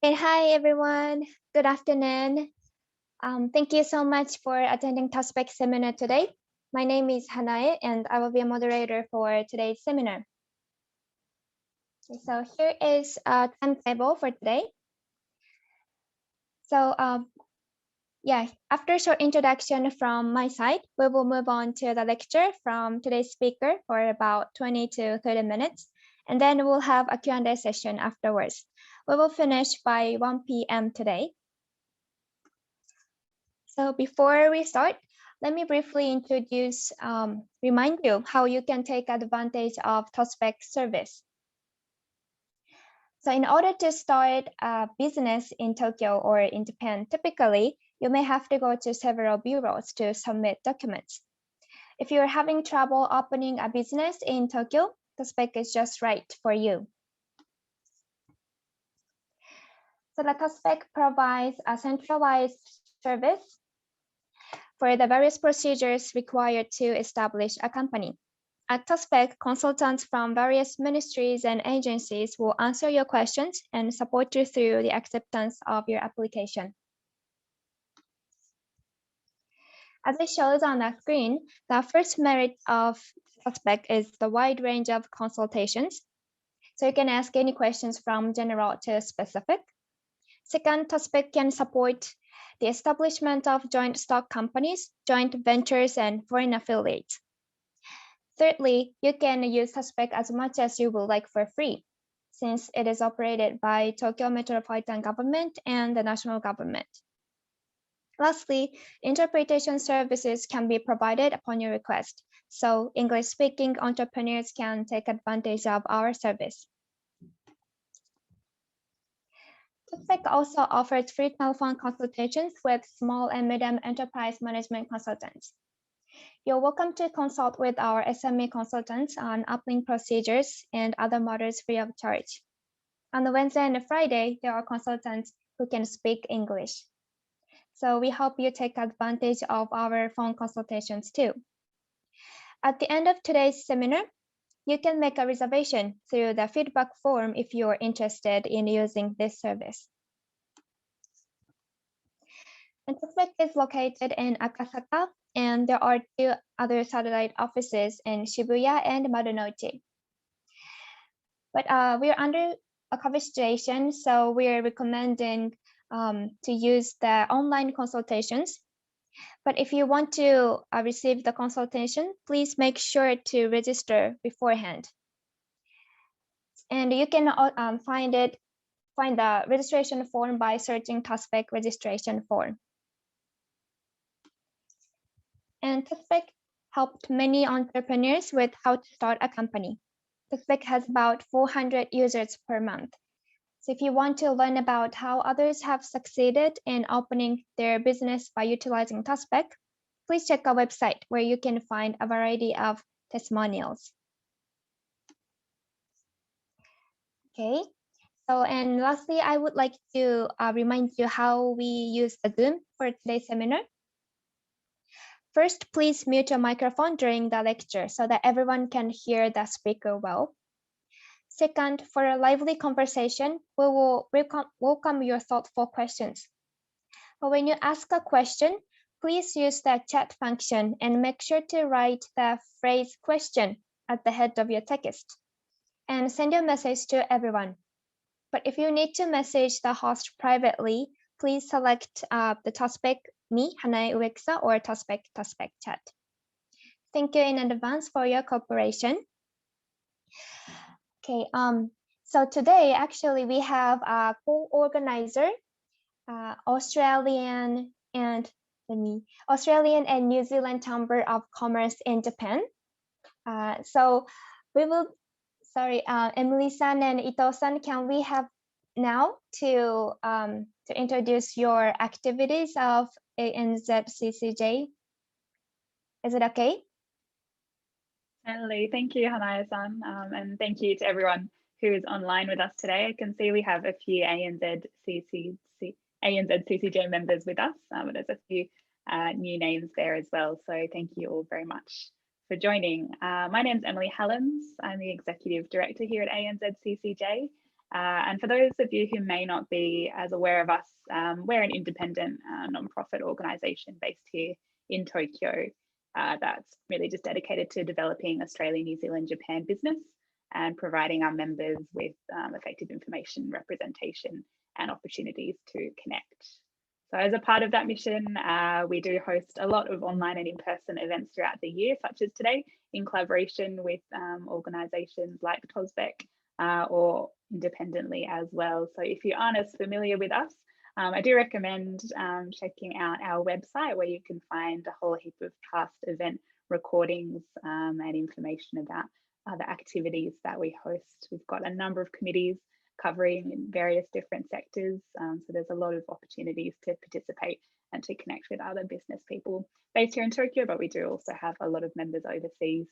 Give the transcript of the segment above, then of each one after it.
Hey, hi everyone. Good afternoon. Thank you so much for attending TOSBEC seminar today. My name is Hanae and I will be a moderator for today's seminar. Okay, so here is a timetable for today. So after a short introduction from my side, we will move on to the lecture from today's speaker for about 20 to 30 minutes. And then we'll have a Q&A session afterwards. We will finish by 1 p.m. today. So before we start, let me briefly remind you how you can take advantage of TOSBEC service. So in order to start a business in Tokyo or in Japan, typically, you may have to go to several bureaus to submit documents. If you're having trouble opening a business in Tokyo, TOSBEC is just right for you. So the TOSBEC provides a centralized service for the various procedures required to establish a company. At TOSBEC, consultants from various ministries and agencies will answer your questions and support you through the acceptance of your application. As it shows on the screen, the first merit of TOSBEC is the wide range of consultations. So you can ask any questions from general to specific. Second, TOSBEC can support the establishment of joint stock companies, joint ventures, and foreign affiliates. Thirdly, you can use TOSBEC as much as you would like for free, since it is operated by Tokyo Metropolitan Government and the national government. Lastly, interpretation services can be provided upon your request, so English-speaking entrepreneurs can take advantage of our service. TOSBEC also offers free telephone consultations with small and medium enterprise management consultants. You're welcome to consult with our SME consultants on uplink procedures and other matters free of charge. On the Wednesday and the Friday, there are consultants who can speak English. So we hope you take advantage of our phone consultations too. At the end of today's seminar, you can make a reservation through the feedback form if you're interested in using this service. And TOSBEC is located in Akasaka, and there are 2 other satellite offices in Shibuya and Marunouchi. But we're under a COVID situation, so we're recommending to use the online consultations. But if you want to receive the consultation, please make sure to register beforehand. And you can find the registration form by searching TOSBEC registration form. And TOSBEC helped many entrepreneurs with how to start a company. TOSBEC has about 400 users per month. So if you want to learn about how others have succeeded in opening their business by utilizing TOSBEC, please check our website where you can find a variety of testimonials. Okay, so and lastly, I would like to remind you how we use the Zoom for today's seminar. First, please mute your microphone during the lecture so that everyone can hear the speaker well. Second, for a lively conversation, we will welcome your thoughtful questions. But when you ask a question, please use the chat function and make sure to write the phrase question at the head of your text and send your message to everyone. But if you need to message the host privately, please select the TOSBEC me, Hanae Ueksa, or TOSBEC chat. Thank you in advance for your cooperation. Okay, so today actually we have a co-organizer, Australian and New Zealand Chamber of Commerce in Japan. So we will, Emily-san and Ito-san, can we have now to introduce your activities of ANZCCJ? Is it okay? Certainly. Thank you, Hanae-san, and thank you to everyone who is online with us today. I can see we have a few ANZCCJ members with us, but there's a few new names there as well. So thank you all very much for joining. My name's Emily Helens. I'm the Executive Director here at ANZCCJ, And for those of you who may not be as aware of us, we're an independent nonprofit organisation based here in Tokyo that's really just dedicated to developing Australia, New Zealand, Japan business and providing our members with effective information, representation and opportunities to connect. So as a part of that mission, we do host a lot of online and in-person events throughout the year, such as today, in collaboration with organisations like TOSBEC or independently as well. So if you aren't as familiar with us, I do recommend checking out our website, where you can find a whole heap of past event recordings and information about the activities that we host. We've got a number of committees covering various different sectors. So there's a lot of opportunities to participate and to connect with other business people based here in Tokyo, but we do also have a lot of members overseas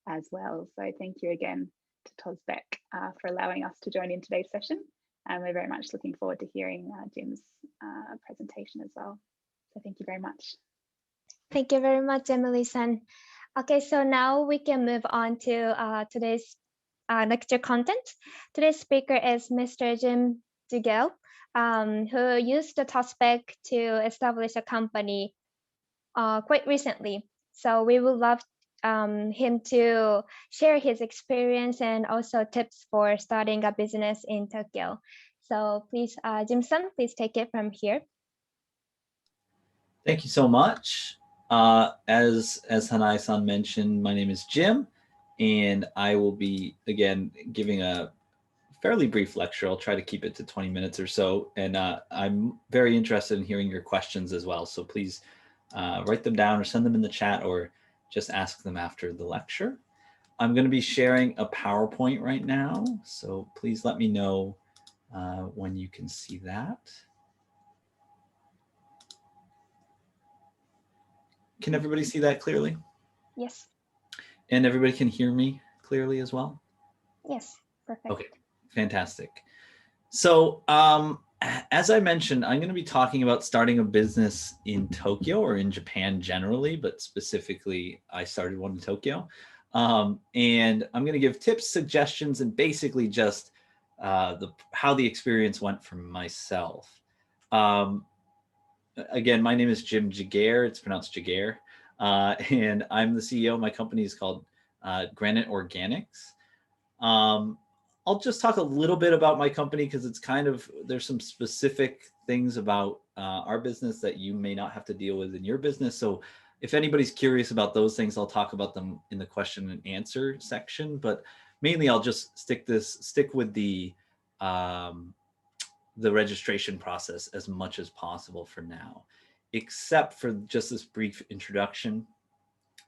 as well. So thank you again to TOSBEC for allowing us to join in today's session. And we're very much looking forward to hearing Jim's presentation as well. So thank you very much. Thank you very much, Emily-san. Okay, so now we can move on to today's lecture content. Today's speaker is Mr. Jim Jigel, who used the TOSBEC to establish a company quite recently. So we would love him to share his experience and also tips for starting a business in Tokyo. So please, Jim-san, please take it from here. Thank you so much. As Hanai-san mentioned, my name is Jim, and I will be, again, giving a fairly brief lecture. I'll try to keep it to 20 minutes or so, and I'm very interested in hearing your questions as well. So please write them down or send them in the chat or just ask them after the lecture. I'm going to be sharing a PowerPoint right now, so please let me know when you can see that. Can everybody see that clearly? Yes. And everybody can hear me clearly as well? Yes, perfect. Okay, fantastic. So as I mentioned, I'm going to be talking about starting a business in Tokyo or in Japan generally, but specifically I started one in Tokyo. And I'm going to give tips, suggestions, and basically just how the experience went for myself. Again, my name is Jim Jiguer. It's pronounced Jiguer. And I'm the CEO. My company is called Granite Organics. I'll just talk a little bit about my company because it's kind of, there's some specific things about our business that you may not have to deal with in your business. So if anybody's curious about those things, I'll talk about them in the question and answer section. But mainly I'll just stick with the registration process as much as possible for now, except for just this brief introduction.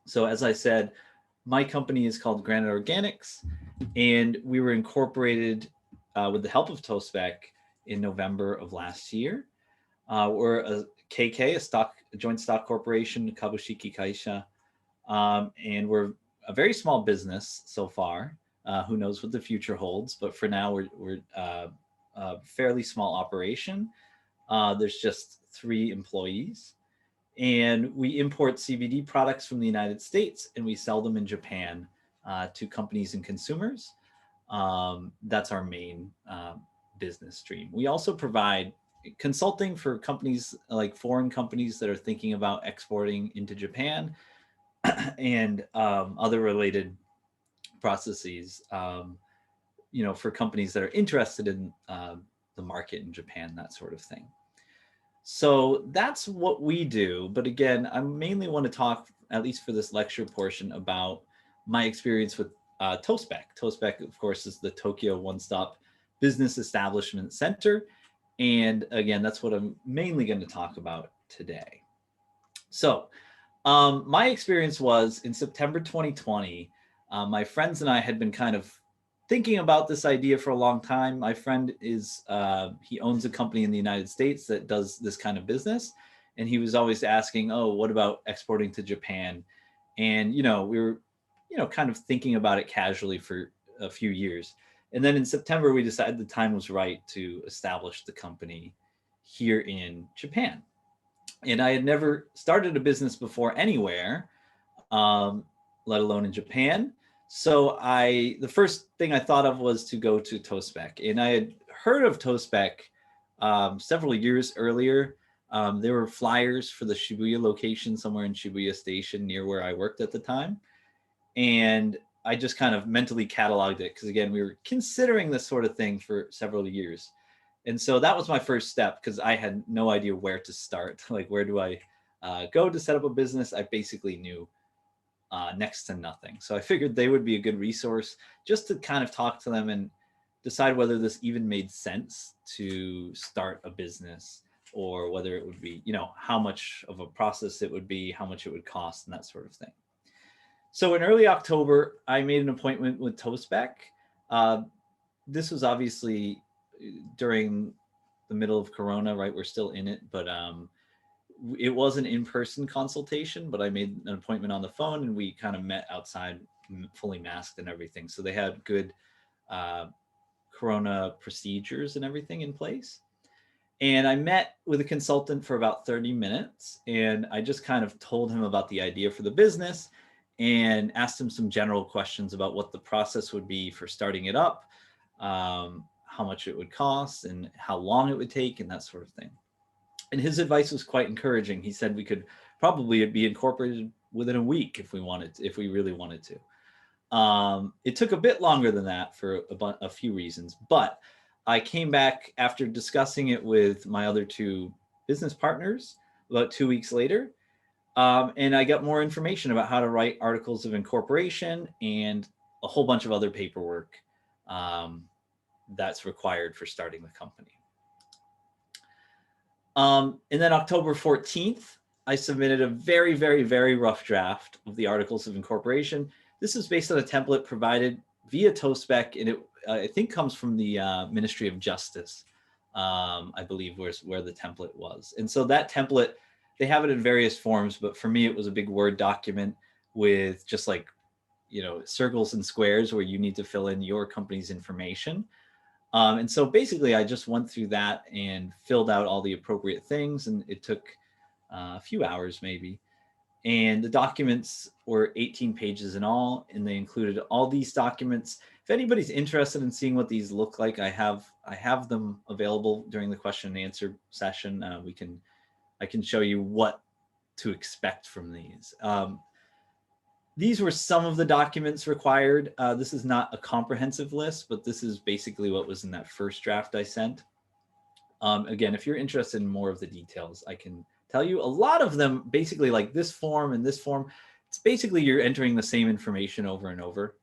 So as I said, my company is called Granite Organics, and we were incorporated with the help of TOSBEC in November of last year. We're a KK, a joint stock corporation, Kabushiki Kaisha, and we're a very small business so far. Who knows what the future holds, but for now we're a fairly small operation. There's just 3 employees, and we import CBD products from the United States and we sell them in Japan to companies and consumers. That's our main business stream. We also provide consulting for companies, like foreign companies that are thinking about exporting into Japan and other related processes, for companies that are interested in the market in Japan, that sort of thing. So that's what we do. But again, I mainly want to talk, at least for this lecture portion, about my experience with TOSBEC. TOSBEC, of course, is the Tokyo One-Stop Business Establishment Center. And again, that's what I'm mainly going to talk about today. So my experience was in September 2020, my friends and I had been kind of thinking about this idea for a long time. My friend is, he owns a company in the United States that does this kind of business. And he was always asking, oh, what about exporting to Japan? And, we were, kind of thinking about it casually for a few years. And then in September, we decided the time was right to establish the company here in Japan. And I had never started a business before anywhere, let alone in Japan. So the first thing I thought of was to go to TOSBEC. And I had heard of TOSBEC several years earlier. There were flyers for the Shibuya location somewhere in Shibuya Station near where I worked at the time. And I just kind of mentally cataloged it because, again, we were considering this sort of thing for several years. And so that was my first step because I had no idea where to start. Like, where do I go to set up a business? I basically knew next to nothing. So I figured they would be a good resource just to kind of talk to them and decide whether this even made sense to start a business, or whether it would be, you know, how much of a process it would be, how much it would cost, and that sort of thing. So in early October, I made an appointment with TOSBEC. This was obviously during the middle of Corona, right? We're still in it, but it was an in-person consultation, but I made an appointment on the phone and we kind of met outside, fully masked and everything. So they had good Corona procedures and everything in place. And I met with a consultant for about 30 minutes and I just kind of told him about the idea for the business and asked him some general questions about what the process would be for starting it up, how much it would cost and how long it would take and that sort of thing. And his advice was quite encouraging. He said we could probably be incorporated within a week if we wanted to, if we really wanted to. It took a bit longer than that for a few reasons, but I came back after discussing it with my other two business partners about 2 weeks later. And I got more information about how to write articles of incorporation and a whole bunch of other paperwork that's required for starting the company. And then October 14th, I submitted a very, very, very rough draft of the articles of incorporation. This is based on a template provided via TOSBEC, and it I think comes from the Ministry of Justice, I believe, where the template was. And so that template, they have it in various forms, but for me, it was a big Word document with just like, you know, circles and squares where you need to fill in your company's information. And so basically, I just went through that and filled out all the appropriate things, and it took a few hours maybe. And the documents were 18 pages in all, and they included all these documents. If anybody's interested in seeing what these look like, I have them available during the question and answer session. I can show you what to expect from these. These were some of the documents required. This is not a comprehensive list, but this is basically what was in that first draft I sent. Again, if you're interested in more of the details, I can tell you. A lot of them, basically like this form and this form, it's basically you're entering the same information over and over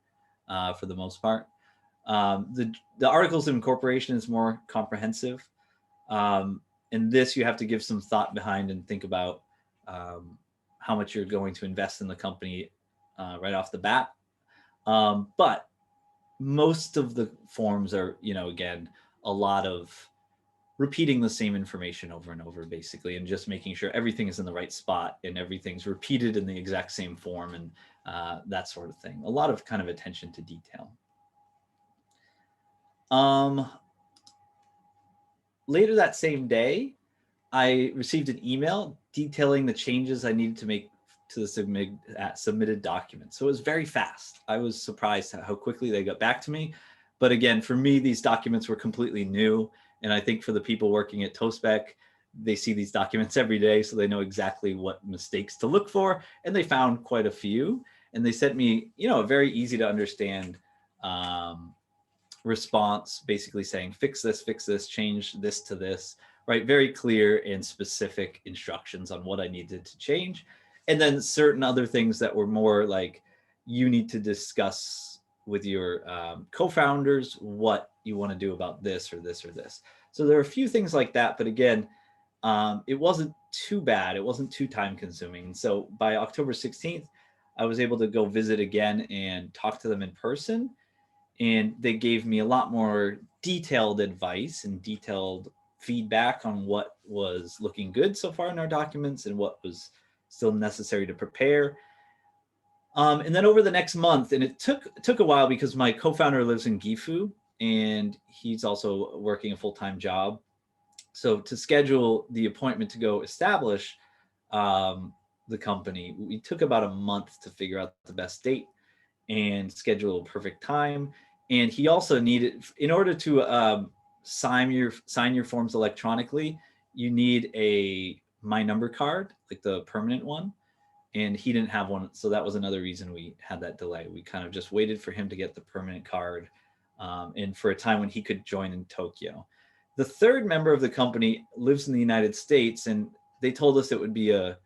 for the most part. The articles of incorporation is more comprehensive. In this, you have to give some thought behind and think about how much you're going to invest in the company right off the bat. But most of the forms are, you know, again, a lot of repeating the same information over and over, basically, and just making sure everything is in the right spot and everything's repeated in the exact same form and that sort of thing. A lot of kind of attention to detail. Later that same day, I received an email detailing the changes I needed to make to the submitted document. So it was very fast. I was surprised at how quickly they got back to me. But again, for me, these documents were completely new. And I think for the people working at TOSBEC, they see these documents every day, so they know exactly what mistakes to look for. And they found quite a few. And they sent me, you know, a very easy to understand response, basically saying, fix this, change this to this, right? Very clear and specific instructions on what I needed to change. And then certain other things that were more like, you need to discuss with your co-founders what you want to do about this or this or this. So there are a few things like that, but again, it wasn't too bad. It wasn't too time consuming. And so by October 16th, I was able to go visit again and talk to them in person. And they gave me a lot more detailed advice and detailed feedback on what was looking good so far in our documents and what was still necessary to prepare. And then over the next month, and it took a while because my co-founder lives in Gifu and he's also working a full-time job. So to schedule the appointment to go establish the company, we took about a month to figure out the best date and schedule a perfect time. And he also needed, in order to sign your forms electronically, you need a My Number card, like the permanent one. And he didn't have one. So that was another reason we had that delay. We kind of just waited for him to get the permanent card, and for a time when he could join in Tokyo. The third member of the company lives in the United States, and they told us it would be a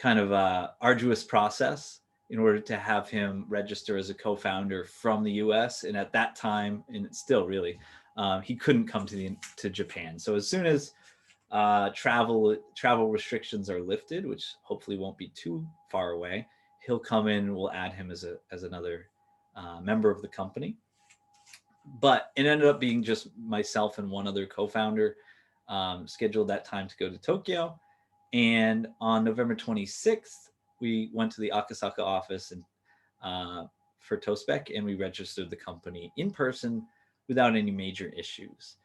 kind of arduous process in order to have him register as a co-founder from the US. And at that time, and still really, he couldn't come to Japan. So as soon as travel restrictions are lifted, which hopefully won't be too far away, he'll come in. We'll add him as another member of the company. But it ended up being just myself and one other co-founder, scheduled that time to go to Tokyo. And on November 26th, we went to the Akasaka office and for TOSBEC, and we registered the company in person without any major issues.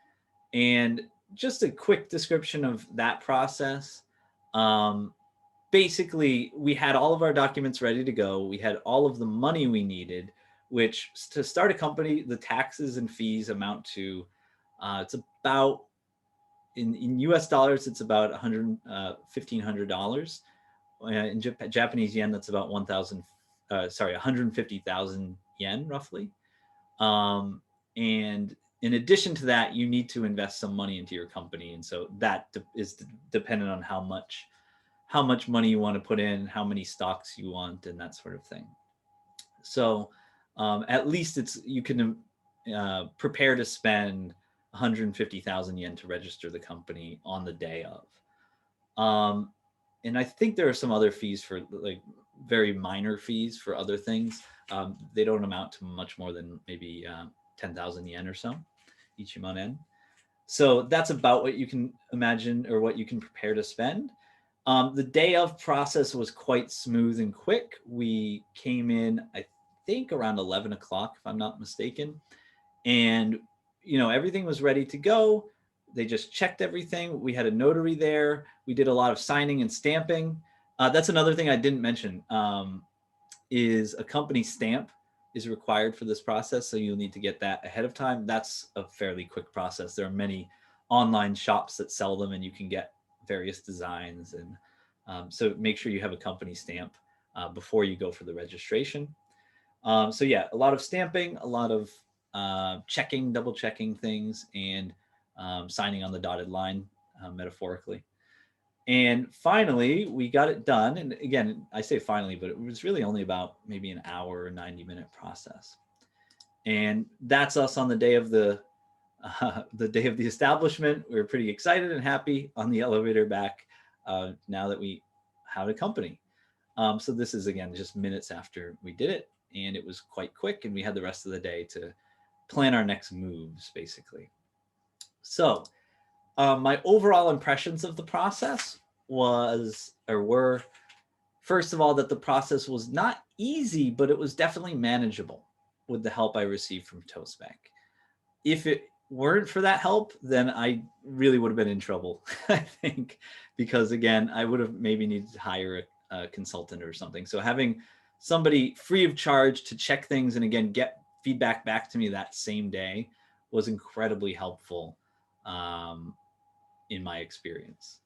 And just a quick description of that process. Basically, we had all of our documents ready to go. We had all of the money we needed, which to start a company, the taxes and fees amount to, it's about, in US dollars, it's about $1,500. In Japanese yen, that's about 150,000 yen roughly. And in addition to that, you need to invest some money into your company. And so that is dependent on how much money you want to put in, how many stocks you want, and that sort of thing. So at least you can prepare to spend 150,000 yen to register the company on the day of. And I think there are some other fees for like very minor fees for other things. They don't amount to much more than maybe 10,000 yen or so, Ichiman-en. So that's about what you can imagine or what you can prepare to spend. The day of process was quite smooth and quick. We came in, I think around 11 o'clock, if I'm not mistaken. And, everything was ready to go. They just checked everything. We had a notary there. We did a lot of signing and stamping. That's another thing I didn't mention, is a company stamp is required for this process. So you'll need to get that ahead of time. That's a fairly quick process. There are many online shops that sell them, and you can get various designs. And so make sure you have a company stamp before you go for the registration. So yeah, a lot of stamping, a lot of double checking things, and signing on the dotted line, metaphorically. And finally, we got it done. And again, I say finally, but it was really only about maybe an hour or 90-minute process. And that's us on the day of the establishment. We were pretty excited and happy on the elevator back now that we had a company. So this is, again, just minutes after we did it, and it was quite quick, and we had the rest of the day to plan our next moves, basically. So my overall impressions of the process were, first of all, that the process was not easy, but it was definitely manageable with the help I received from TOSBEC. If it weren't for that help, then I really would have been in trouble, I think, because again, I would have maybe needed to hire a consultant or something. So having somebody free of charge to check things and again, get feedback back to me that same day was incredibly helpful in my experience.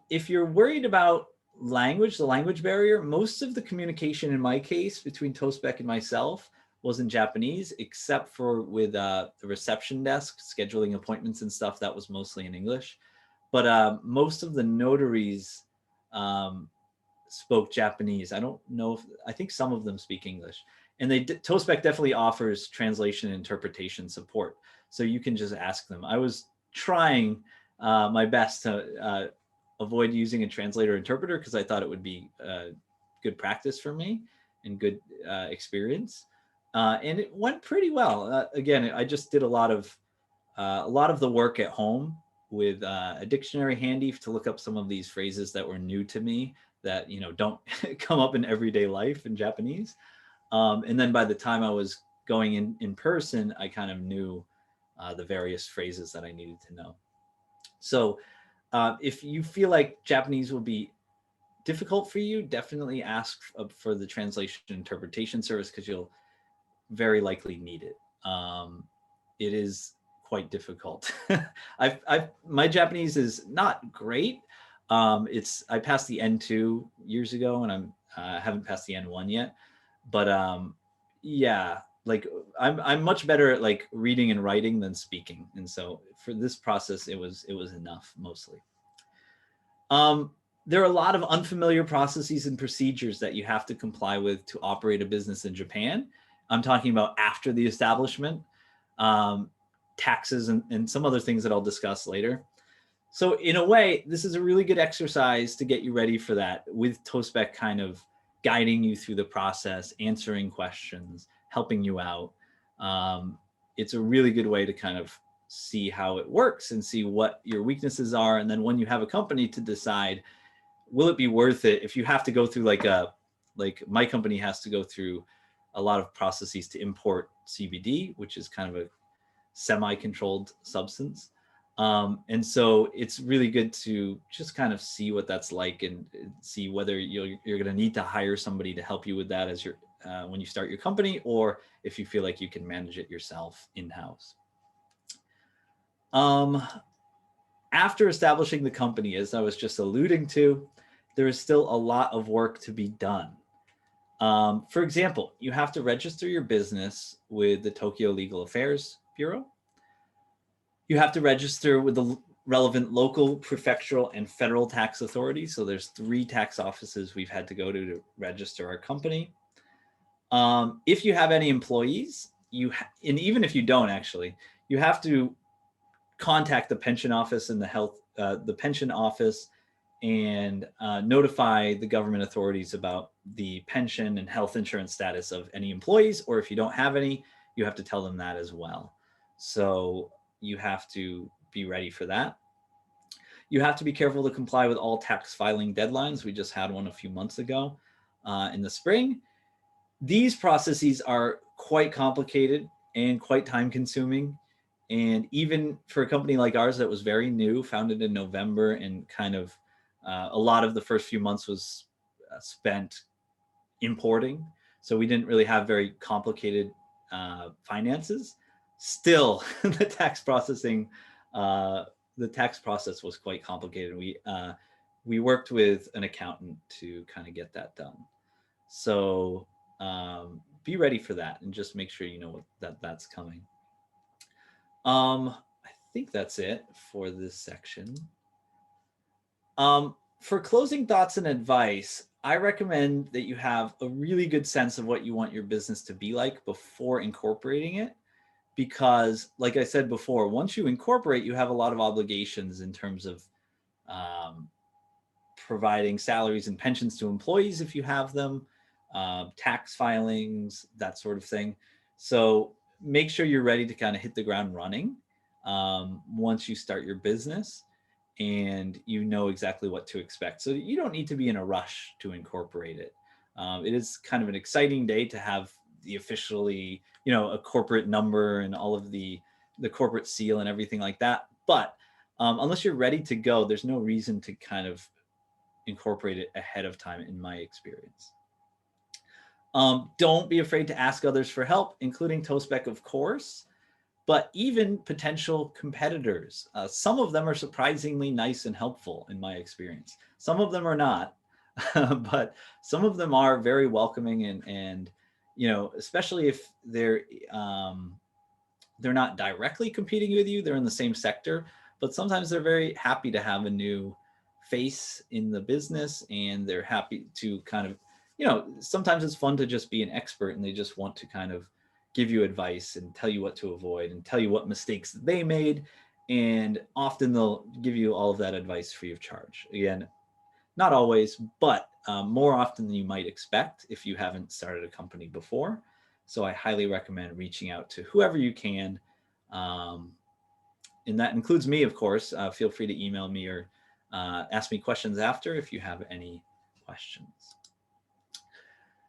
If you're worried about the language barrier, most of the communication in my case between TOSBEC and myself was in Japanese, except for with the reception desk, scheduling appointments and stuff, that was mostly in English. But most of the notaries spoke Japanese. I don't know I think some of them speak English. And TOSBEC definitely offers translation and interpretation support. So you can just ask them. I was trying my best to avoid using a translator interpreter because I thought it would be good practice for me and good experience. And it went pretty well. Again, I just did a lot of the work at home with a dictionary handy to look up some of these phrases that were new to me that don't come up in everyday life in Japanese. And then by the time I was going in person, I kind of knew the various phrases that I needed to know. So if you feel like Japanese will be difficult for you, definitely ask for the translation interpretation service because you'll very likely need it. It is quite difficult. My Japanese is not great. I passed the N2 years ago, and I haven't passed the N1 yet. But yeah, like I'm much better at like reading and writing than speaking, and so for this process, it was enough mostly. There are a lot of unfamiliar processes and procedures that you have to comply with to operate a business in Japan. I'm talking about after the establishment, taxes, and some other things that I'll discuss later. So in a way, this is a really good exercise to get you ready for that, with TOSBEC kind of guiding you through the process, answering questions, helping you out. It's a really good way to kind of see how it works and see what your weaknesses are. And then when you have a company, to decide, will it be worth it if you have to go through like my company has to go through a lot of processes to import CBD, which is kind of a semi-controlled substance. And so it's really good to just kind of see what that's like and see whether you're going to need to hire somebody to help you with that as when you start your company, or if you feel like you can manage it yourself in-house. After establishing the company, as I was just alluding to, there is still a lot of work to be done. For example, you have to register your business with the Tokyo Legal Affairs Bureau. You have to register with the relevant local, prefectural, and federal tax authorities. So there's 3 tax offices we've had to go to register our company. If you have any employees, and even if you don't actually, you have to contact the pension office and the pension office and notify the government authorities about the pension and health insurance status of any employees, or if you don't have any, you have to tell them that as well. So you have to be ready for that. You have to be careful to comply with all tax filing deadlines. We just had one a few months ago in the spring. These processes are quite complicated and quite time consuming. And even for a company like ours that was very new, founded in November, and kind of a lot of the first few months was spent importing. So we didn't really have very complicated finances. Still, the tax process was quite complicated. We worked with an accountant to kind of get that done. So be ready for that, and just make sure you know that's coming. I think that's it for this section. For closing thoughts and advice, I recommend that you have a really good sense of what you want your business to be like before incorporating it. Because like I said before, once you incorporate, you have a lot of obligations in terms of providing salaries and pensions to employees if you have them, tax filings, that sort of thing. So make sure you're ready to kind of hit the ground running once you start your business, and you know exactly what to expect. So you don't need to be in a rush to incorporate it. It is kind of an exciting day to have the officially, a corporate number and all of the corporate seal and everything like that. But unless you're ready to go, there's no reason to kind of incorporate it ahead of time, in my experience. Don't be afraid to ask others for help, including TOSBEC, of course, but even potential competitors. Some of them are surprisingly nice and helpful, in my experience. Some of them are not, but some of them are very welcoming, and especially if they're not directly competing with you, they're in the same sector, but sometimes they're very happy to have a new face in the business, and they're happy to kind of, sometimes it's fun to just be an expert, and they just want to kind of give you advice and tell you what to avoid and tell you what mistakes they made. And often they'll give you all of that advice free of charge. Again, not always, but more often than you might expect if you haven't started a company before. So I highly recommend reaching out to whoever you can. And that includes me, of course. Feel free to email me or ask me questions after if you have any questions.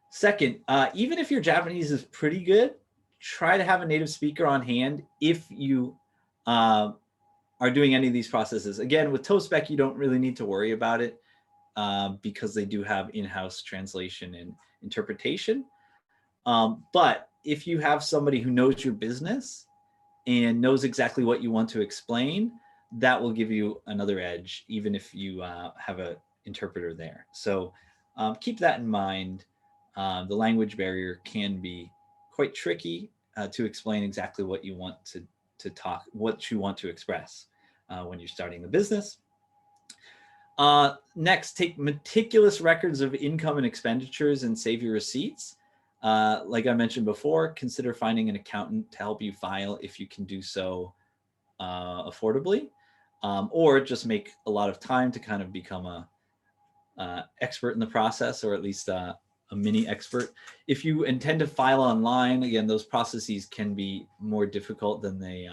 Second, even if your Japanese is pretty good, try to have a native speaker on hand if you are doing any of these processes. Again, with TOSBEC, you don't really need to worry about it because they do have in-house translation and interpretation. But if you have somebody who knows your business and knows exactly what you want to explain, that will give you another edge, even if you have an interpreter there. So keep that in mind. The language barrier can be quite tricky to explain exactly what you want to talk, what you want to express when you're starting the business. Next, take meticulous records of income and expenditures and save your receipts. Like I mentioned before, consider finding an accountant to help you file if you can do so affordably, or just make a lot of time to kind of become a expert in the process, or at least a mini expert. If you intend to file online, again, those processes can be more difficult than they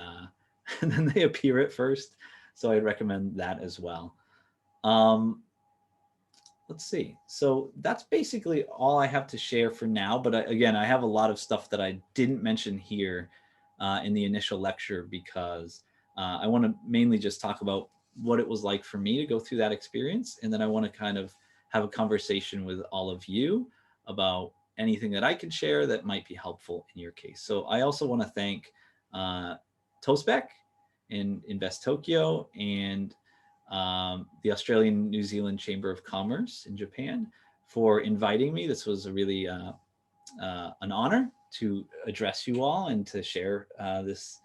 than they appear at first. So I'd recommend that as well. Let's see. So that's basically all I have to share for now. But again, I have a lot of stuff that I didn't mention here in the initial lecture, because I want to mainly just talk about what it was like for me to go through that experience. And then I want to kind of have a conversation with all of you about anything that I can share that might be helpful in your case. So I also want to thank TOSBEC and Invest Tokyo and the Australian New Zealand Chamber of Commerce in Japan for inviting me. This was a really an honor to address you all and to share this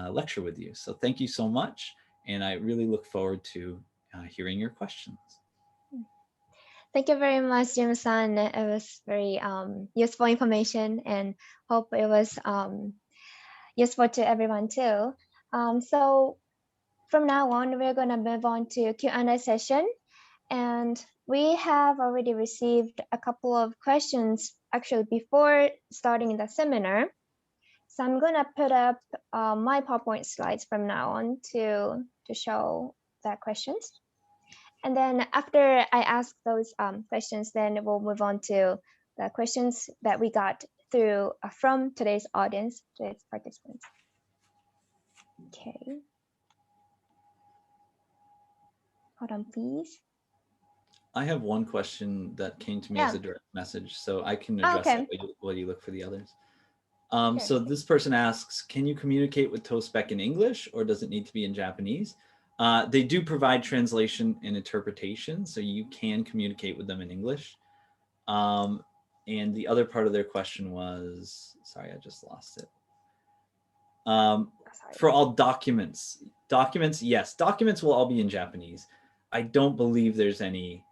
lecture with you. So thank you so much. And I really look forward to hearing your questions. Thank you very much, Jim-san. It was very useful information, and hope it was useful to everyone too. So from now on, we're going to move on to Q&A session. And we have already received a couple of questions actually before starting the seminar. So I'm going to put up my PowerPoint slides from now on to show the questions. And then after I ask those questions, then we'll move on to the questions that we got through from today's audience, today's participants. Okay. Hold on, please. I have one question that came to me as a direct message, so I can address it while you look for the others. Sure. So this person asks, can you communicate with TOSBEC in English, or does it need to be in Japanese? They do provide translation and interpretation, so you can communicate with them in English. And the other part of their question was, sorry, I just lost it. For all documents, yes, documents will all be in Japanese. I don't believe there's any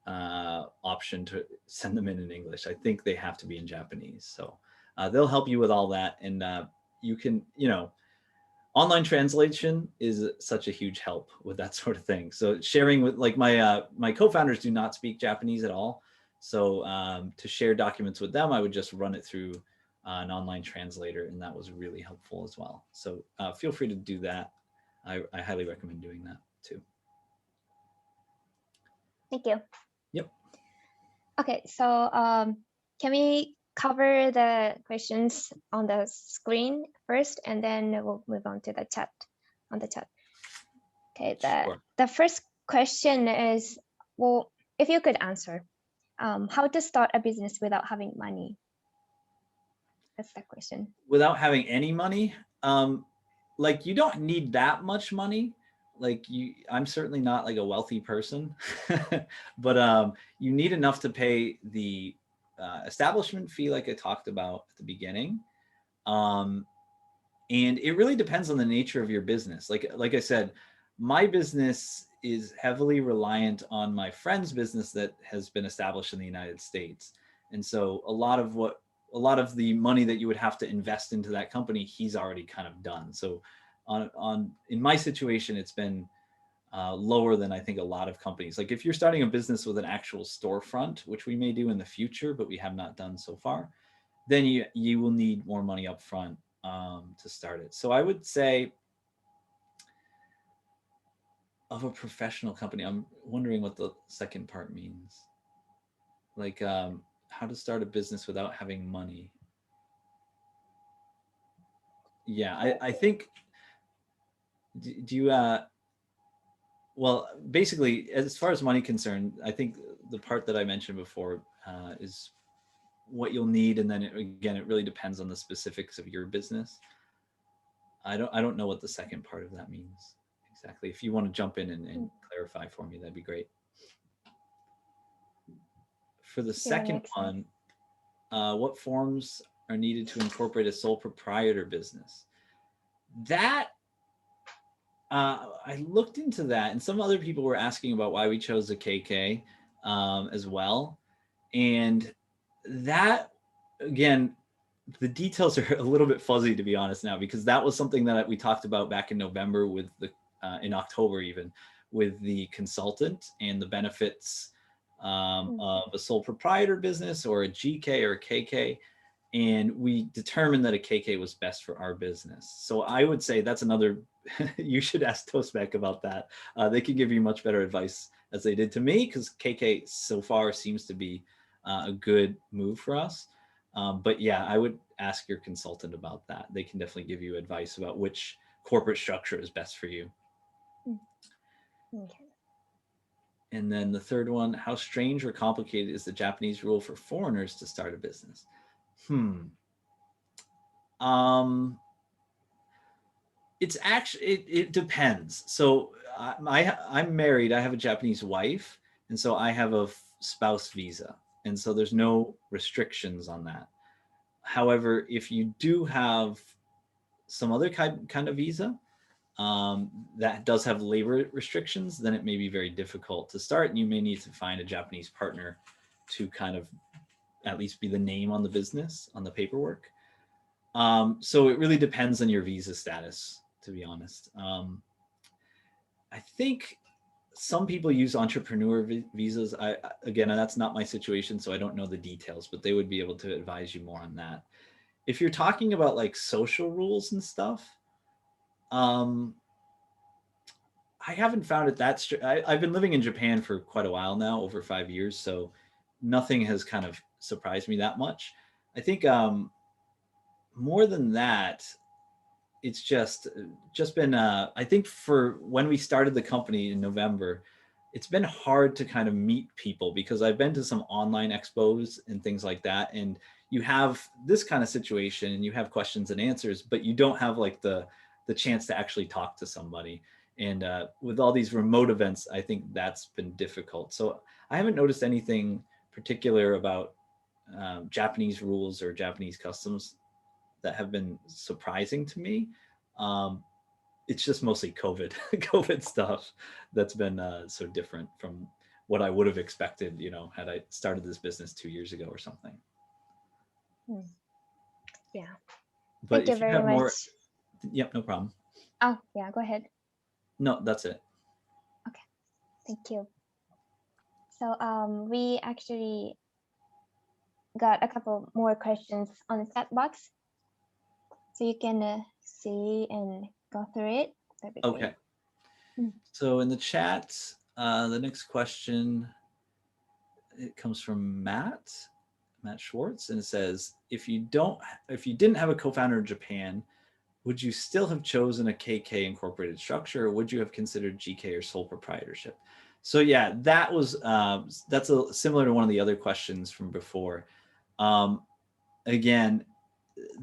option to send them in English. I think they have to be in Japanese. So they'll help you with all that. And you can, online translation is such a huge help with that sort of thing. So sharing with, like, my co-founders do not speak Japanese at all. So to share documents with them, I would just run it through an online translator, and that was really helpful as well. So feel free to do that. I highly recommend doing that too. Thank you. Yep. Okay, so can we cover the questions on the screen first, and then we'll move on to the chat, Okay, the first question is, well, if you could answer, how to start a business without having money? That's the question. Without having any money? Like, you don't need that much money. Like, I'm certainly not like a wealthy person, but you need enough to pay the establishment fee, like I talked about at the beginning. And it really depends on the nature of your business. Like I said, my business is heavily reliant on my friend's business that has been established in the United States. And so a lot of the money that you would have to invest into that company, he's already kind of done. So in my situation, it's been lower than I think a lot of companies. Like, if you're starting a business with an actual storefront, which we may do in the future, but we have not done so far, then you will need more money up front to start it. So I would say, of a professional company, I'm wondering what the second part means. Like, how to start a business without having money. Yeah, I think, do you, well, basically, as far as money concerned, I think the part that I mentioned before is what you'll need. And then again, it really depends on the specifics of your business. I don't know what the second part of that means exactly. If you want to jump in and clarify for me, that'd be great. For the second one, what forms are needed to incorporate a sole proprietor business? That I looked into that, and some other people were asking about why we chose a KK as well. And that, again, the details are a little bit fuzzy, to be honest now, because that was something that we talked about back in November with the, in October even, with the consultant and the benefits of a sole proprietor business or a GK or a KK. And we determined that a KK was best for our business. So I would say that's another, you should ask TOSBEC about that. They can give you much better advice as they did to me, because KK so far seems to be a good move for us. But yeah, I would ask your consultant about that. They can definitely give you advice about which corporate structure is best for you. Okay. And then the third one, how strange or complicated is the Japanese rule for foreigners to start a business? It's actually, it depends. So I'm married, I have a Japanese wife, and so I have a spouse visa. And so there's no restrictions on that. However, if you do have some other kind of visa that does have labor restrictions, then it may be very difficult to start, and you may need to find a Japanese partner to kind of at least be the name on the business, on the paperwork. So it really depends on your visa status, to be honest. I think some people use entrepreneur visas. Again, that's not my situation, so I don't know the details, but they would be able to advise you more on that. If you're talking about like social rules and stuff, I haven't found it that strict. I've been living in Japan for quite a while now, over 5 years, so nothing has kind of surprised me that much. I think more than that, it's just been I think for when we started the company in November, it's been hard to kind of meet people, because I've been to some online expos and things like that, and you have this kind of situation and you have questions and answers, but you don't have like the chance to actually talk to somebody. And with all these remote events, I think that's been difficult. So I haven't noticed anything particular about Japanese rules or Japanese customs that have been surprising to me. It's just mostly COVID stuff that's been so different from what I would have expected, had I started this business 2 years ago or something. Yeah. But Thank you if you very have much. more, yep, no problem. Oh, yeah, go ahead. No, that's it. Okay, thank you. So we actually got a couple more questions on the chat box, so you can see and go through it. That'd be Okay. great. So in the chat, the next question, it comes from Matt Schwartz, and it says, if you didn't have a co-founder in Japan, would you still have chosen a KK incorporated structure, or would you have considered GK or sole proprietorship? So yeah, that was that's similar to one of the other questions from before. Again,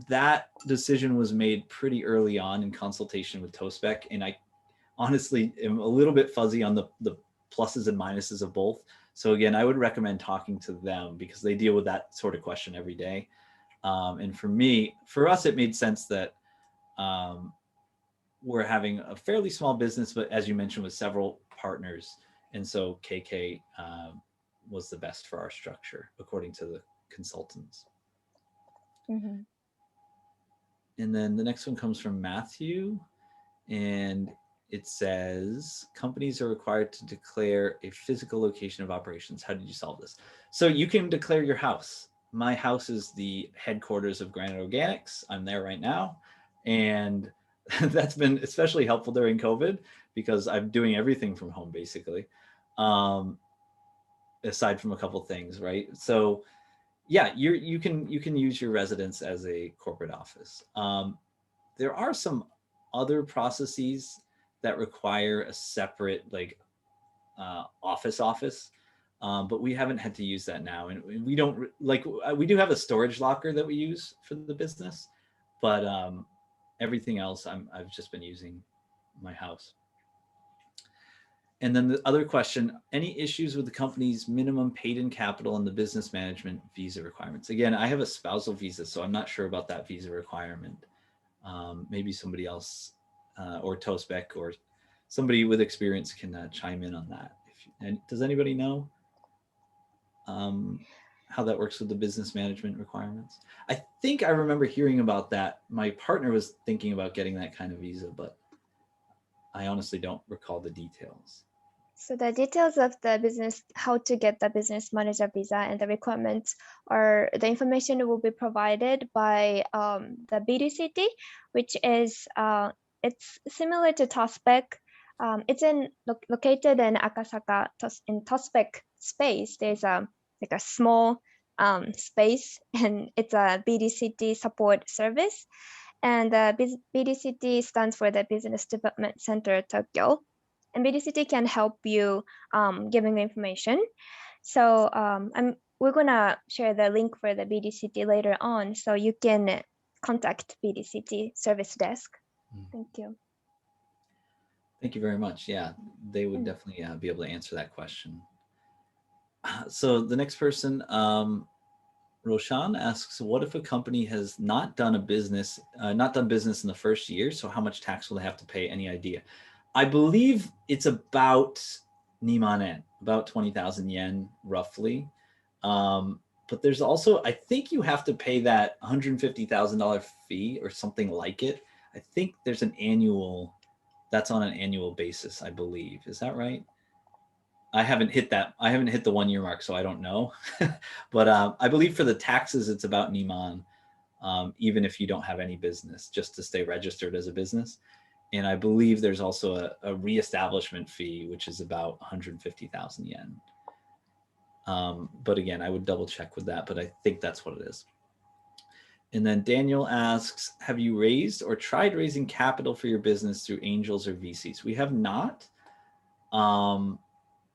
that decision was made pretty early on in consultation with TOSBEC, and I honestly am a little bit fuzzy on the pluses and minuses of both. So again, I would recommend talking to them, because they deal with that sort of question every day. And for us, it made sense that we're having a fairly small business, but as you mentioned, with several partners. And so KK was the best for our structure, according to the consultants. Mm-hmm. And then the next one comes from Matthew, and it says, companies are required to declare a physical location of operations. How did you solve this? So you can declare your house. My house is the headquarters of Granite Organics. I'm there right now. And that's been especially helpful during COVID, because I'm doing everything from home, basically, aside from a couple things, right? So yeah, you can use your residence as a corporate office. There are some other processes that require a separate office, but we haven't had to use that now, and we don't we do have a storage locker that we use for the business, but everything else, I've just been using my house. And then the other question, any issues with the company's minimum paid-in capital and the business management visa requirements? Again, I have a spousal visa, so I'm not sure about that visa requirement. Maybe somebody else or TOSBEC or somebody with experience can chime in on that. And does anybody know how that works with the business management requirements? I think I remember hearing about that. My partner was thinking about getting that kind of visa, but I honestly don't recall the details. So the details of the business, how to get the business manager visa and the requirements, or the information will be provided by the BDCT, which is it's similar to TOSBEC. It's located in Akasaka in TOSBEC space. There's like a small space, and it's a BDCT support service. And BDCT stands for the Business Development Center Tokyo. And BDCT can help you giving the information. So we're gonna share the link for the BDCT later on, so you can contact BDCT service desk. Thank you. Thank you very much. Yeah, they would definitely be able to answer that question. So the next person, Roshan asks, what if a company has not done business in the first year? So how much tax will they have to pay? Any idea? I believe it's about nimanen, about 20,000 yen roughly. But there's also, I think you have to pay that $150,000 fee or something like it. I think there's that's on an annual basis, I believe. Is that right? I haven't hit that. I haven't hit the 1 year mark, so I don't know. But I believe for the taxes, it's about niman, even if you don't have any business, just to stay registered as a business. And I believe there's also a reestablishment fee, which is about 150,000 yen. But again, I would double check with that, but I think that's what it is. And then Daniel asks, have you raised or tried raising capital for your business through angels or VCs? We have not,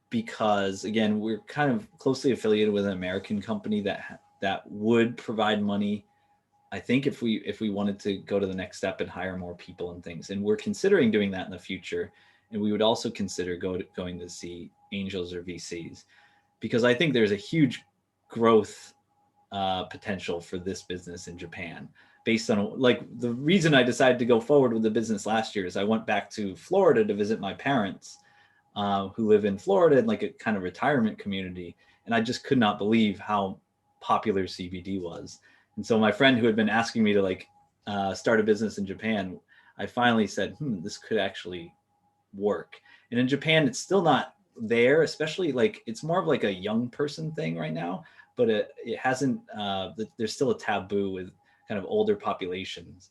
because again, we're kind of closely affiliated with an American company that would provide money, I think, if we wanted to go to the next step and hire more people and things. And we're considering doing that in the future. And we would also consider going to see angels or VCs, because I think there's a huge growth potential for this business in Japan. Based on, like, the reason I decided to go forward with the business last year is I went back to Florida to visit my parents who live in Florida in like a kind of retirement community. And I just could not believe how popular CBD was. And so my friend who had been asking me to like start a business in Japan, I finally said, this could actually work. And in Japan, it's still not there, especially like it's more of like a young person thing right now, but it hasn't, there's still a taboo with kind of older populations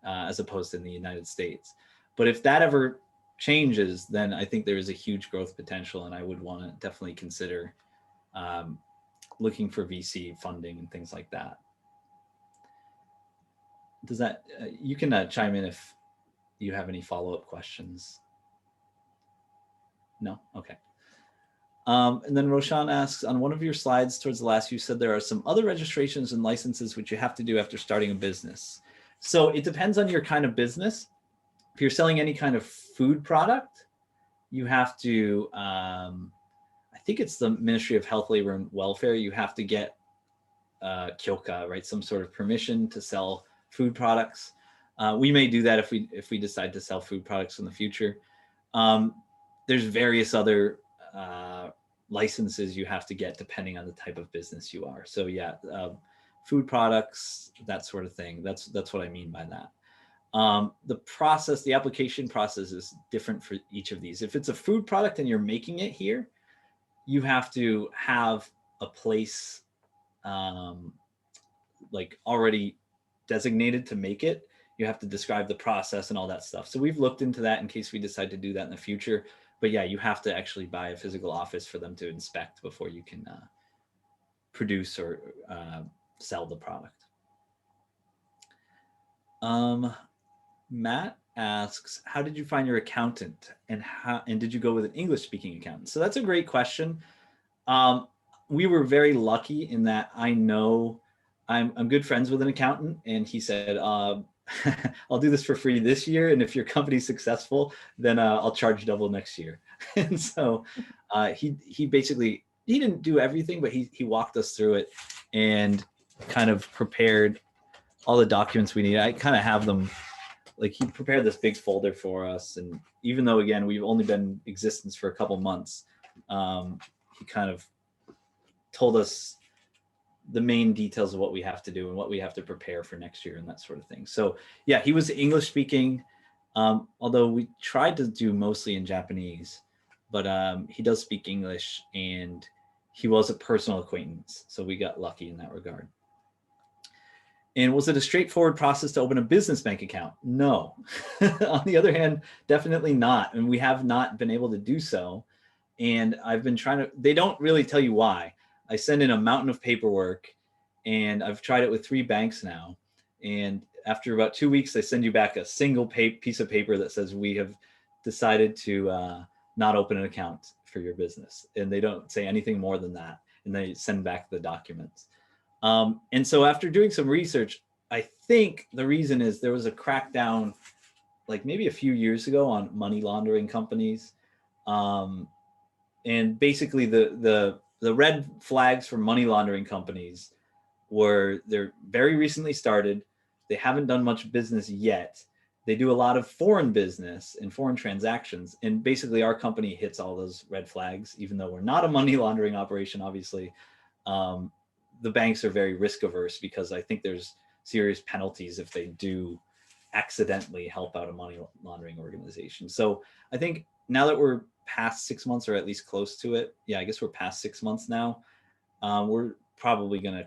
as opposed to in the United States. But if that ever changes, then I think there is a huge growth potential, and I would want to definitely consider looking for VC funding and things like that. Does that, you can chime in if you have any follow-up questions. No? Okay. And then Roshan asks, on one of your slides towards the last, you said there are some other registrations and licenses which you have to do after starting a business. So it depends on your kind of business. If you're selling any kind of food product, you have to, I think it's the Ministry of Health, Labor, and Welfare. You have to get kyoka, right? Some sort of permission to sell food products. We may do that if we decide to sell food products in the future. There's various other licenses you have to get depending on the type of business you are. So yeah, food products, that sort of thing. That's what I mean by that. The application process is different for each of these. If it's a food product and you're making it here, you have to have a place like already designated to make it. You have to describe the process and all that stuff. So we've looked into that in case we decide to do that in the future. But yeah, you have to actually buy a physical office for them to inspect before you can produce or sell the product. Matt asks, how did you find your accountant, and did you go with an English-speaking accountant? So that's a great question. We were very lucky in that I know I'm good friends with an accountant, and he said, I'll do this for free this year, and if your company's successful, then I'll charge double next year. And so he basically, he didn't do everything, but he walked us through it and kind of prepared all the documents we need. I kind of have them, like he prepared this big folder for us. And even though, again, we've only been in existence for a couple months, he kind of told us the main details of what we have to do and what we have to prepare for next year and that sort of thing. So yeah, he was English speaking, although we tried to do mostly in Japanese, but he does speak English, and he was a personal acquaintance. So we got lucky in that regard. And was it a straightforward process to open a business bank account? No. On the other hand, definitely not. And we have not been able to do so. And I've been trying to, they don't really tell you why. I send in a mountain of paperwork, and I've tried it with 3 banks now. And after about 2 weeks, they send you back a single piece of paper that says we have decided to not open an account for your business. And they don't say anything more than that. And they send back the documents. And so after doing some research, I think the reason is there was a crackdown like maybe a few years ago on money laundering companies. And basically the red flags for money laundering companies were they're very recently started. They haven't done much business yet. They do a lot of foreign business and foreign transactions. And basically our company hits all those red flags, even though we're not a money laundering operation, obviously. The banks are very risk averse because I think there's serious penalties if they do accidentally help out a money laundering organization. So I think now that we're past 6 months, or at least close to it, yeah, I guess we're past 6 months now. We're probably gonna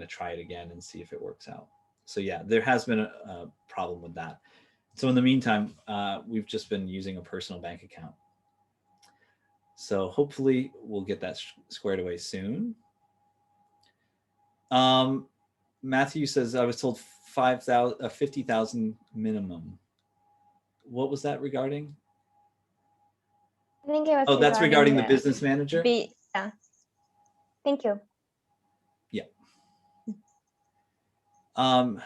try it again and see if it works out. So yeah, there has been a problem with that. So in the meantime, we've just been using a personal bank account. So hopefully we'll get that squared away soon. Matthew says, I was told 50,000 minimum. What was that regarding? I think it was. Oh, that's regarding the business manager? Yeah. Thank you. Yeah.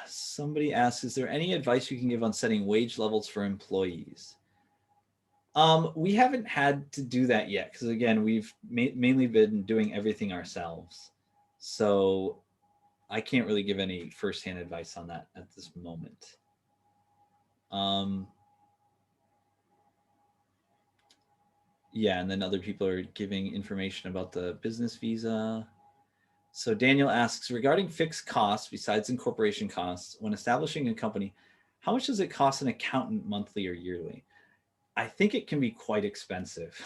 Somebody asks, is there any advice you can give on setting wage levels for employees? We haven't had to do that yet, because again, we've mainly been doing everything ourselves. So I can't really give any firsthand advice on that at this moment. Yeah, and then other people are giving information about the business visa. So Daniel asks, regarding fixed costs besides incorporation costs, when establishing a company, how much does it cost an accountant monthly or yearly? I think it can be quite expensive.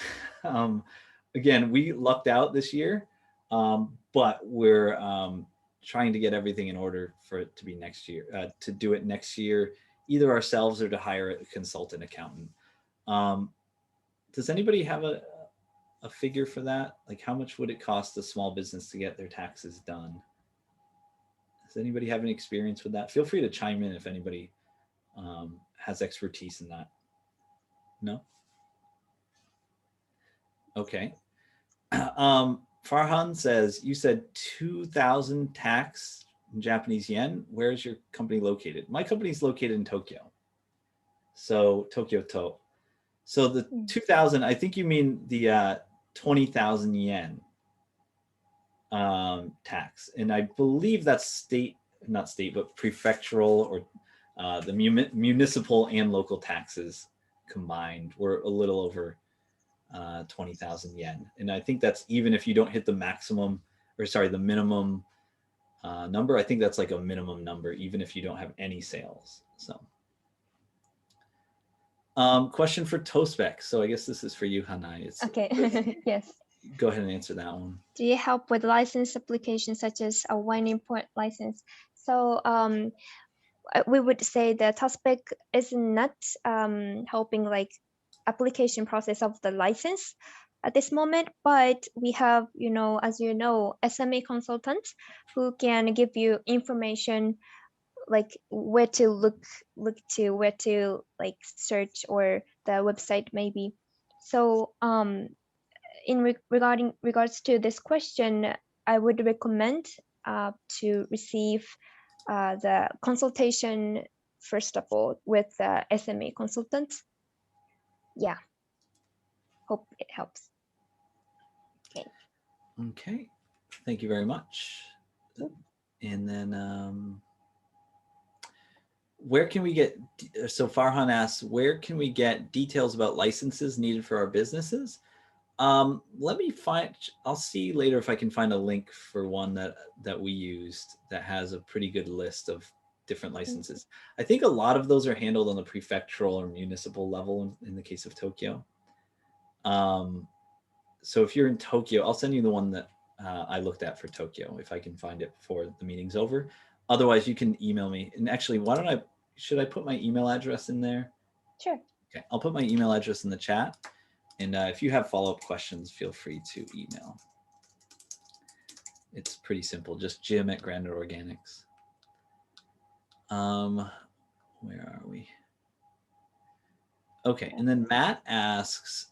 Again, we lucked out this year, but we're trying to get everything in order for it to be next year, to do it next year, either ourselves or to hire a consultant accountant. Does anybody have a figure for that? Like how much would it cost a small business to get their taxes done? Does anybody have any experience with that? Feel free to chime in if anybody has expertise in that. No? Okay. Farhan says, you said 2,000 tax in Japanese yen. Where is your company located? My company is located in Tokyo. So Tokyo To. So the 2,000, I think you mean the 20,000 yen tax. And I believe that's not state, but prefectural or the municipal and local taxes combined were a little over 20,000 yen. And I think that's even if you don't hit the maximum, or sorry, the minimum number. I think that's like a minimum number, even if you don't have any sales. So question for TOSBEC. So I guess this is for you, Hanai. Okay, yes. Go ahead and answer that one. Do you help with license applications such as a wine import license? So we would say the TOSBEC is not helping like application process of the license at this moment, but we have, as you know, SME consultants who can give you information like where to look to, where to like search, or the website maybe. So in regards to this question, I would recommend to receive the consultation, first of all, with the SME consultants. Yeah, hope it helps. Okay. Okay, thank you very much. And then where can we get, so Farhan asks, where can we get details about licenses needed for our businesses? Let me find, I'll see later if I can find a link for one that we used that has a pretty good list of different licenses. I think a lot of those are handled on the prefectural or municipal level in the case of Tokyo. So if you're in Tokyo, I'll send you the one that I looked at for Tokyo, if I can find it before the meeting's over. Otherwise, you can email me. And actually, should I put my email address in there? Sure. Okay, I'll put my email address in the chat. And if you have follow-up questions, feel free to email. It's pretty simple, just Jim@GraniteOrganics. Where are we? Okay, and then Matt asks,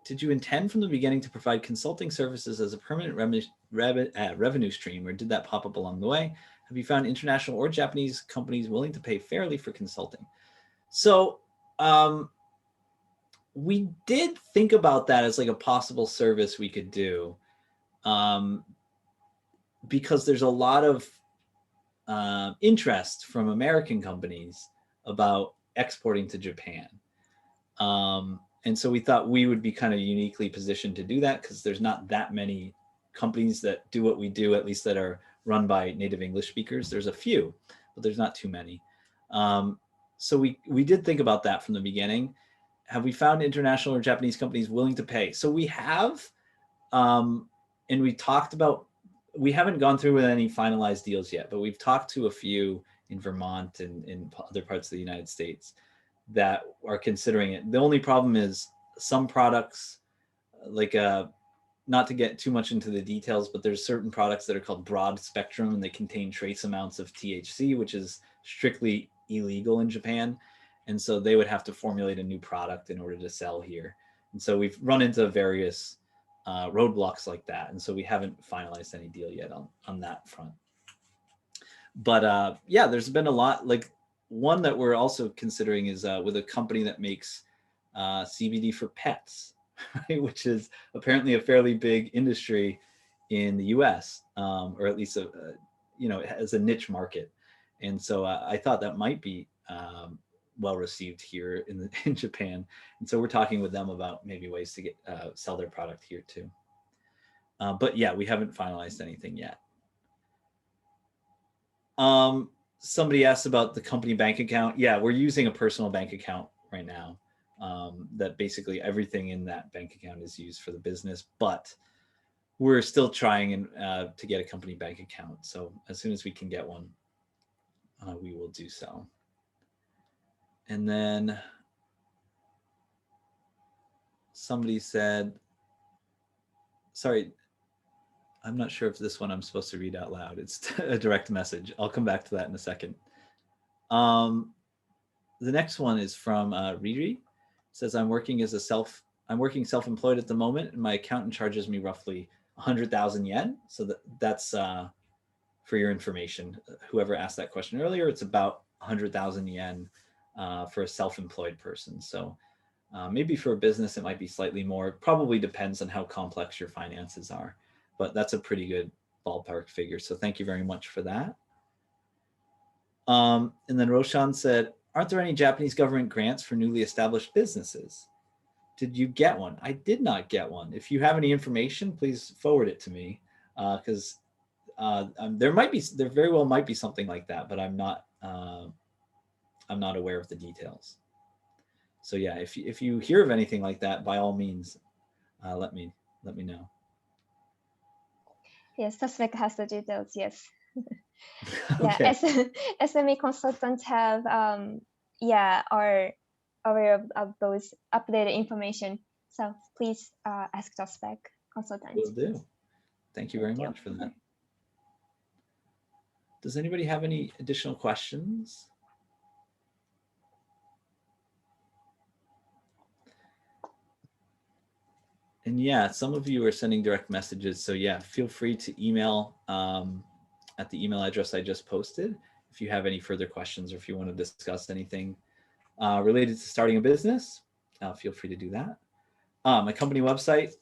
did you intend from the beginning to provide consulting services as a permanent revenue stream, or did that pop up along the way? Have you found international or Japanese companies willing to pay fairly for consulting? So we did think about that as like a possible service we could do, because there's a lot of interest from American companies about exporting to Japan. And so we thought we would be kind of uniquely positioned to do that because there's not that many companies that do what we do, at least that are run by native English speakers. There's a few, but there's not too many. So we did think about that from the beginning. Have we found international or Japanese companies willing to pay? So we have, and we talked about, we haven't gone through with any finalized deals yet, but we've talked to a few in Vermont and in other parts of the United States that are considering it. The only problem is some products, like not to get too much into the details, but there's certain products that are called broad spectrum and they contain trace amounts of THC, which is strictly illegal in Japan. And so they would have to formulate a new product in order to sell here. And so we've run into various roadblocks like that. And so we haven't finalized any deal yet on that front. But yeah, there's been a lot, like one that we're also considering is with a company that makes CBD for pets, right? Which is apparently a fairly big industry in the US, or at least as a niche market. And so I thought that might be well received here in Japan. And so we're talking with them about maybe ways to get sell their product here too. But yeah, we haven't finalized anything yet. Somebody asked about the company bank account. Yeah, we're using a personal bank account right now. That basically everything in that bank account is used for the business, but we're still trying to get a company bank account. So as soon as we can get one, we will do so. And then somebody said, sorry, I'm not sure if this one I'm supposed to read out loud. It's a direct message. I'll come back to that in a second. The next one is from Riri. It says, I'm working self-employed at the moment, and my accountant charges me roughly 100,000 yen. So that's for your information. Whoever asked that question earlier, it's about 100,000 yen for a self-employed person. So maybe for a business, it might be slightly more. It probably depends on how complex your finances are, but that's a pretty good ballpark figure. So thank you very much for that. And then Roshan said, aren't there any Japanese government grants for newly established businesses? Did you get one? I did not get one. If you have any information, please forward it to me, because there very well might be something like that, but I'm not aware of the details. So yeah, if you hear of anything like that, by all means, let me know. Yes, TOSBEC has the details. Yes. Okay. Yeah, SME consultants have are aware of those updated information. So please ask TOSBEC consultants. Will do. Thank you very much for that. Does anybody have any additional questions? And yeah, some of you are sending direct messages. So yeah, feel free to email at the email address I just posted. if you have any further questions or if you want to discuss anything related to starting a business, feel free to do that. My company website,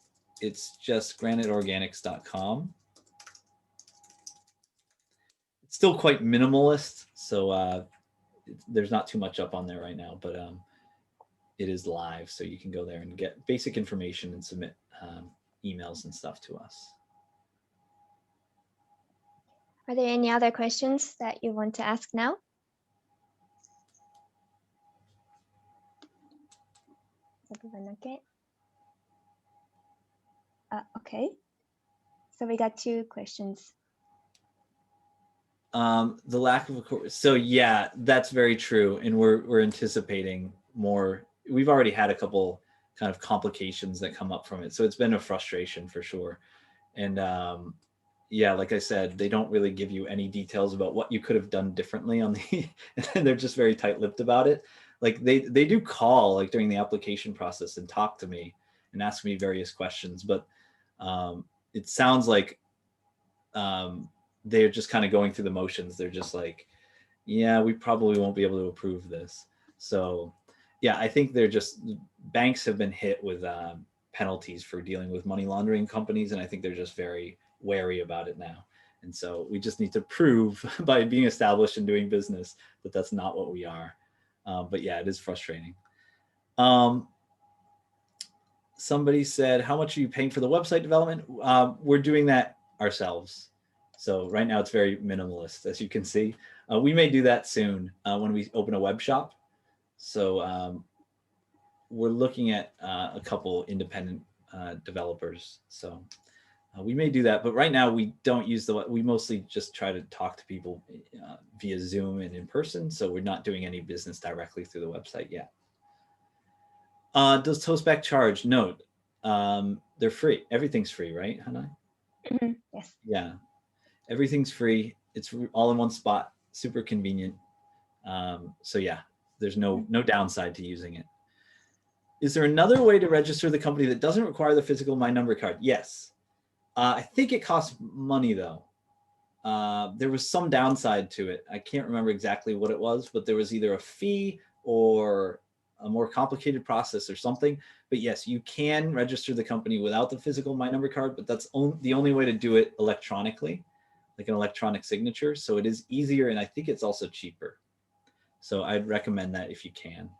it's just graniteorganics.com. It's still quite minimalist, so there's not too much up on there right now, but it is live, so you can go there and get basic information and submit emails and stuff to us. Are there any other questions that you want to ask now? Everyone okay? Okay. So we got 2 questions. The lack of a course. So yeah, that's very true. And we're anticipating more. We've already had a couple kind of complications that come up from it. So it's been a frustration for sure. And yeah, like I said, they don't really give you any details about what you could have done differently on the, and they're just very tight-lipped about it. Like they do call like during the application process and talk to me and ask me various questions, but it sounds like they're just kind of going through the motions. They're just like, yeah, we probably won't be able to approve this. So yeah, I think they're just, banks have been hit with penalties for dealing with money laundering companies. And I think they're just very wary about it now. And so we just need to prove by being established and doing business that that's not what we are. But yeah, it is frustrating. Somebody said, how much are you paying for the website development? We're doing that ourselves. So right now it's very minimalist, as you can see. We may do that soon when we open a web shop. So we're looking at a couple independent developers. So we may do that, but right now we don't use we mostly just try to talk to people via Zoom and in person. So we're not doing any business directly through the website yet. Does TOSBEC charge? No, they're free. Everything's free, right, Hanai? Mm-hmm. Yes. Yeah, everything's free. It's all in one spot, super convenient. So yeah, there's no downside to using it. Is there another way to register the company that doesn't require the physical My Number card? Yes. I think it costs money though. There was some downside to it. I can't remember exactly what it was, but there was either a fee or a more complicated process or something. But yes, you can register the company without the physical My Number card, but that's the only way to do it electronically, like an electronic signature. So it is easier, and I think it's also cheaper. So I'd recommend that if you can.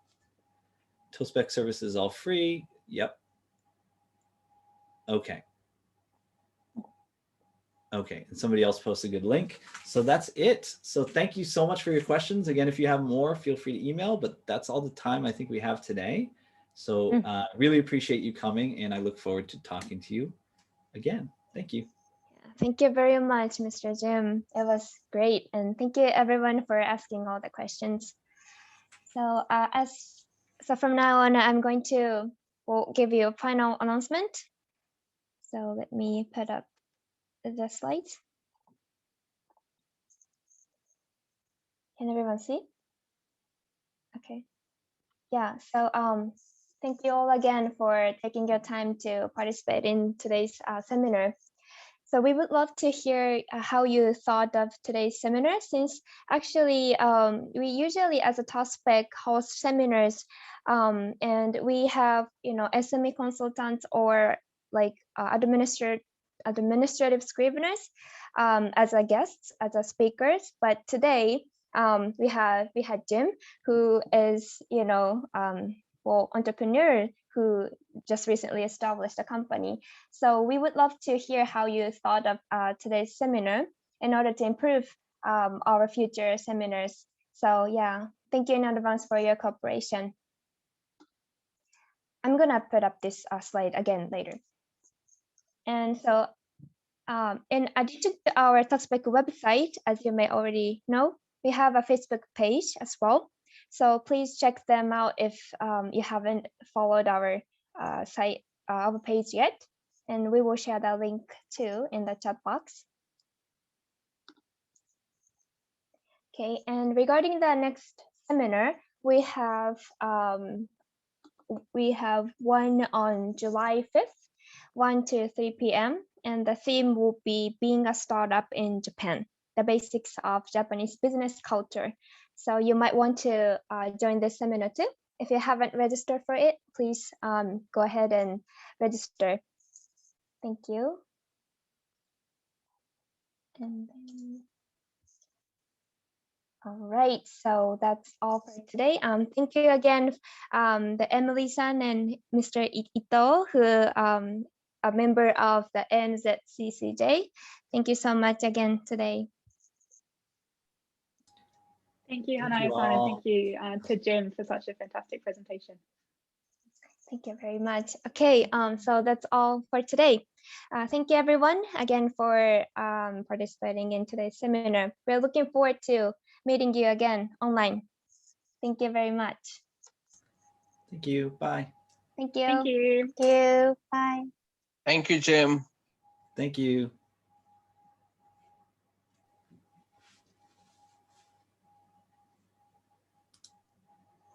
TOSBEC services all free. Yep. Okay. Okay, and somebody else posted a good link. So that's it. So thank you so much for your questions. Again, if you have more, feel free to email, but that's all the time I think we have today. So really appreciate you coming, and I look forward to talking to you again. Thank you. Thank you very much, Mr. Jim. It was great. And thank you everyone for asking all the questions. So so from now on, I'm going to give you a final announcement. So let me put up the slides. Can everyone see? Okay. Yeah, so thank you all again for taking your time to participate in today's seminar. So we would love to hear how you thought of today's seminar, since actually we usually as a TOSBEC host seminars and we have, SME consultants or like administrative scriveners as a guests, as a speakers. But today we had Jim, who is, entrepreneur who just recently established a company. So we would love to hear how you thought of today's seminar in order to improve our future seminars. So yeah, thank you in advance for your cooperation. I'm gonna put up this slide again later. And so in addition to our TOSBEC website, as you may already know, we have a Facebook page as well. So please check them out if you haven't followed our site, our page yet. And we will share the link too in the chat box. Okay, and regarding the next seminar, we have one on July 5th, 1 to 3 p.m. And the theme will be being a startup in Japan. the basics of Japanese business culture. So you might want to join this seminar too. If you haven't registered for it, please go ahead and register. Thank you. And then, all right, so that's all for today. Thank you again, the Emily-san and Mr. Ito, who a member of the ANZCCJ. Thank you so much again today. Thank you, Thank you Hanae-san, and all. thank you to Jim for such a fantastic presentation. Thank you very much. Okay, so that's all for today. Thank you everyone again for participating in today's seminar. We're looking forward to meeting you again online. Thank you very much. Thank you. Bye. Thank you. Thank you. Thank you. Bye. Thank you, Jim. Thank you.